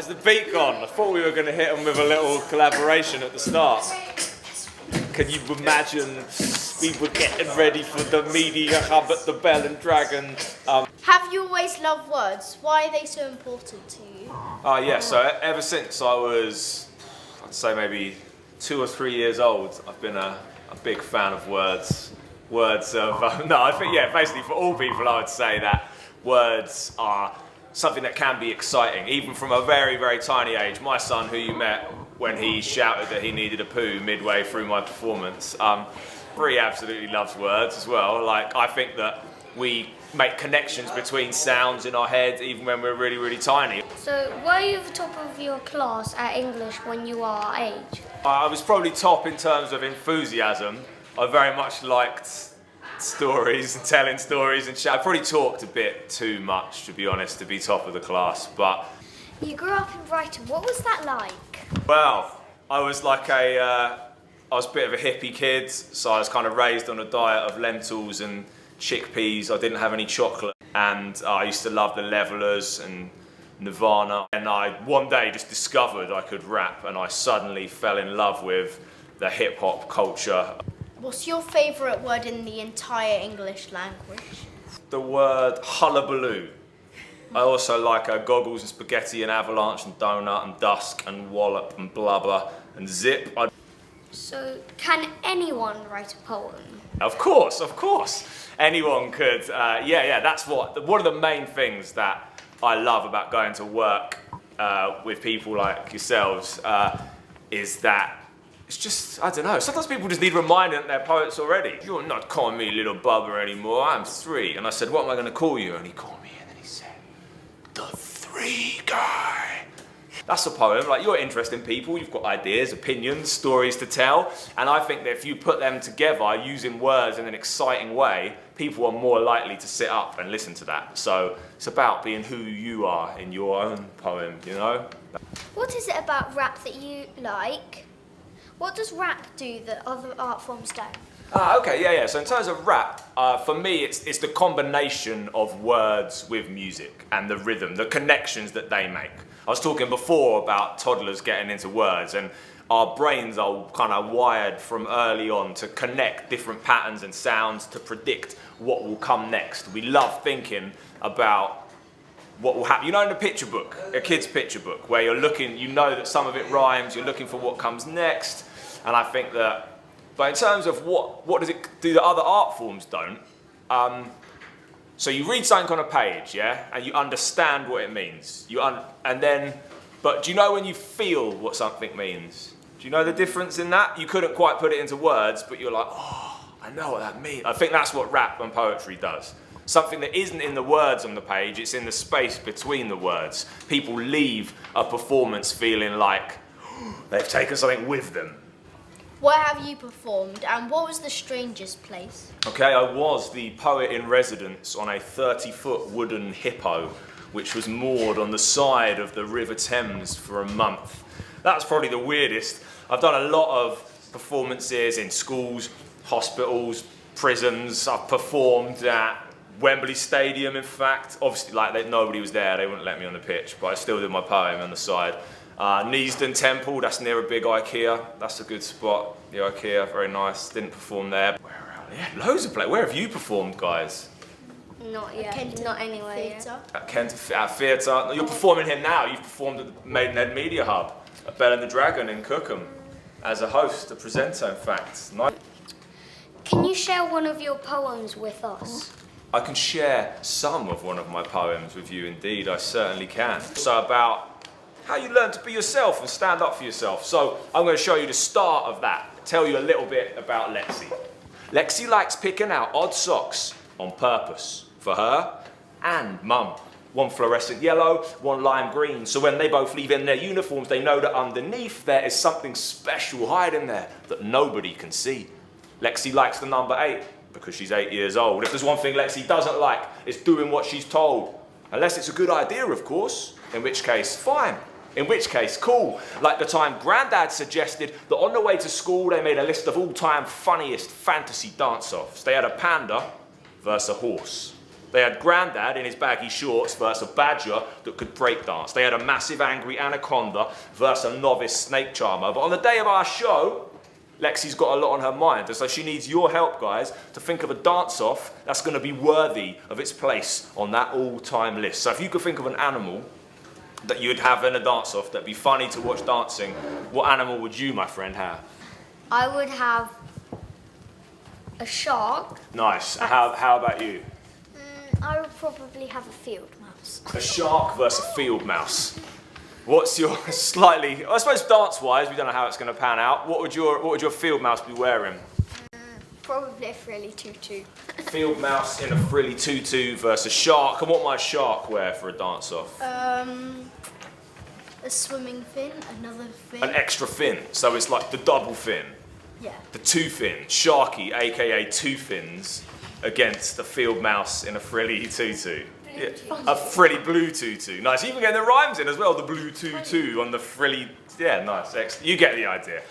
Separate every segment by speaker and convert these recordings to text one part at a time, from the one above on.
Speaker 1: has the beat gone? I thought we were going to hit them with a little collaboration at the start. Can you imagine we were getting ready for the media hub at the Bel and Dragon?
Speaker 2: Have you always loved words? Why are they so important to you?
Speaker 1: Yeah, so ever since I was, I'd say maybe 2 or 3 years old, I've been a big fan of words. Words of, no, I think, yeah, basically for all people I would say that words are something that can be exciting, even from a very, very tiny age. My son, who you met when he shouted that he needed a poo midway through my performance, Bree absolutely loves words as well. Like, I think that we make connections between sounds in our heads even when we're really, really tiny.
Speaker 3: So, were you the top of your class at English when you were our age?
Speaker 1: I was probably top in terms of enthusiasm. I very much liked stories and telling stories and shit. I probably talked a bit too much, to be honest, to be top of the class, but...
Speaker 3: You grew up in Brighton. What was that like?
Speaker 1: Well, I was like I was a bit of a hippie kid, so I was kind of raised on a diet of lentils and chickpeas. I didn't have any chocolate, and I used to love the Levelers and Nirvana. And I one day just discovered I could rap, and I suddenly fell in love with the hip-hop culture.
Speaker 2: What's your favourite word in the entire English language?
Speaker 1: The word hullabaloo. I also like goggles and spaghetti and avalanche and donut and dusk and wallop and blubber and zip.
Speaker 3: So, can anyone write a poem?
Speaker 1: Of course. Anyone could. That's one of the main things that I love about going to work with people like yourselves is that it's just, I don't know, sometimes people just need reminding that they're poets already. You're not calling me little Bubba anymore, I'm 3. And I said, what am I going to call you? And he called me and then he said, the 3 guy. That's a poem. Like, you're interesting people, you've got ideas, opinions, stories to tell, and I think that if you put them together using words in an exciting way, people are more likely to sit up and listen to that. So it's about being who you are in your own poem, you know?
Speaker 3: What is it about rap that you like? What does rap do that other art forms don't?
Speaker 1: So in terms of rap, for me it's the combination of words with music and the rhythm, the connections that they make. I was talking before about toddlers getting into words, and our brains are kind of wired from early on to connect different patterns and sounds to predict what will come next. We love thinking about what will happen. You know, in a picture book, a kid's picture book, where you're looking, you know that some of it rhymes, you're looking for what comes next, and I think that, but in terms of what does it do that other art forms don't, so you read something on a page, yeah, and you understand what it means. But do you know when you feel what something means? Do you know the difference in that? You couldn't quite put it into words, but you're like, oh, I know what that means. I think that's what rap and poetry does. Something that isn't in the words on the page, it's in the space between the words. People leave a performance feeling like they've taken something with them.
Speaker 2: Where have you performed, and what was the strangest place?
Speaker 1: Okay, I was the poet in residence on a 30-foot wooden hippo, which was moored on the side of the River Thames for a month. That's probably the weirdest. I've done a lot of performances in schools, hospitals, prisons. I've performed at Wembley Stadium, in fact. Obviously, nobody was there, they wouldn't let me on the pitch, but I still did my poem on the side. Neasden Temple, that's near a big IKEA. That's a good spot. The IKEA, very nice. Didn't perform there. Loads of places. Where have you performed, guys?
Speaker 3: Not yet. Not anywhere yet.
Speaker 1: At Theatre. You're performing here now. You've performed at the Maidenhead Media Hub at Bel and the Dragon in Cookham as a host, a presenter, in fact. Nice.
Speaker 3: Can you share one of your poems with us?
Speaker 1: I can share some of one of my poems with you, indeed. I certainly can. So about how you learn to be yourself and stand up for yourself. So I'm going to show you the start of that, tell you a little bit about Lexi. Lexi likes picking out odd socks on purpose for her and Mum. One fluorescent yellow, one lime green, so when they both leave in their uniforms, they know that underneath there is something special hiding there that nobody can see. Lexi likes the number 8 because she's 8 years old. If there's one thing Lexi doesn't like, it's doing what she's told. Unless it's a good idea, of course, in which case, fine. In which case, cool. Like the time Grandad suggested that on the way to school they made a list of all-time funniest fantasy dance-offs. They had a panda versus a horse. They had Grandad in his baggy shorts versus a badger that could breakdance. They had a massive angry anaconda versus a novice snake charmer. But on the day of our show, Lexi's got a lot on her mind, and so she needs your help, guys, to think of a dance-off that's going to be worthy of its place on that all-time list. So if you could think of an animal that you'd have in a dance-off that'd be funny to watch dancing, what animal would you, my friend, have?
Speaker 3: I would have a shark.
Speaker 1: Nice. And how about you?
Speaker 3: I would probably have a field mouse.
Speaker 1: A shark versus a field mouse. What's your slightly, I suppose dance-wise, we don't know how it's going to pan out. What would your field mouse be wearing?
Speaker 3: Probably a frilly tutu.
Speaker 1: Field mouse in a frilly tutu versus shark. And what might a shark wear for a dance-off?
Speaker 2: A swimming fin, another fin.
Speaker 1: An extra fin, so it's like the double fin.
Speaker 2: Yeah.
Speaker 1: The two fin, Sharky, aka two fins, against a field mouse in a frilly tutu. Yeah. A frilly blue tutu. Nice. Even getting the rhymes in as well. The blue tutu on the frilly. Yeah, nice. Excellent. You get the idea.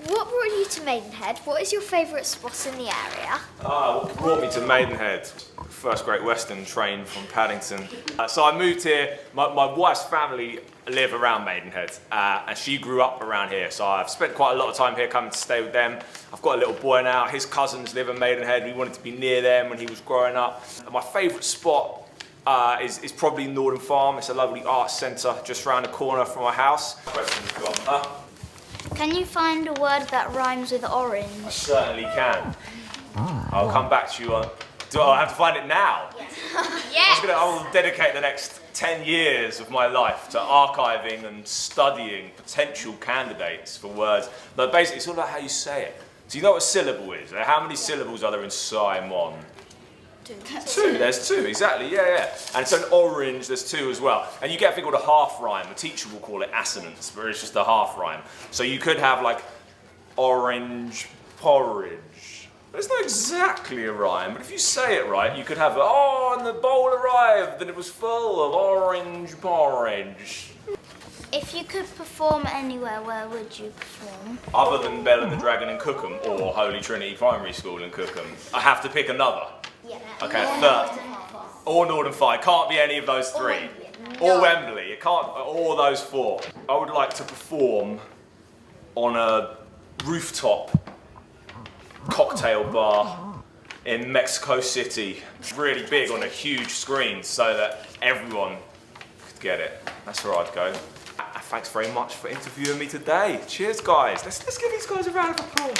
Speaker 3: What brought you to Maidenhead? What is your favourite spot in the area?
Speaker 1: What brought me to Maidenhead? First Great Western train from Paddington. So I moved here. My wife's family live around Maidenhead, and she grew up around here. So I've spent quite a lot of time here coming to stay with them. I've got a little boy now. His cousins live in Maidenhead. We wanted to be near them when he was growing up. And my favourite spot is probably Northern Farm. It's a lovely arts centre just around the corner from my house. Questions got?
Speaker 3: Can you find a word that rhymes with orange?
Speaker 1: I certainly can. I'll come back to you on. Do I have to find it now?
Speaker 3: Yes.
Speaker 1: I will dedicate the next 10 years of my life to archiving and studying potential candidates for words. But basically, it's all about how you say it. So you know what a syllable is? How many syllables are there in Simon? Two, there's two, exactly, yeah. And so in orange, there's two as well. And you get a thing called a half rhyme. The teacher will call it assonance, but it's just a half rhyme. So you could have like orange porridge. But it's not exactly a rhyme, but if you say it right, you could have, and the bowl arrived, and it was full of orange porridge.
Speaker 3: If you could perform anywhere, where would you perform?
Speaker 1: Other than Bel Cookham or Holy Trinity Primary School in Cookham, I have to pick another.
Speaker 3: Yeah.
Speaker 1: Okay, third. Or Northern Fire. Can't be any of those three. Or Wembley. It can't. Or those four. I would like to perform on a rooftop cocktail bar in Mexico City. Really big on a huge screen so that everyone could get it. That's where I'd go. Thanks very much for interviewing me today. Cheers, guys. Let's give these guys a round of applause.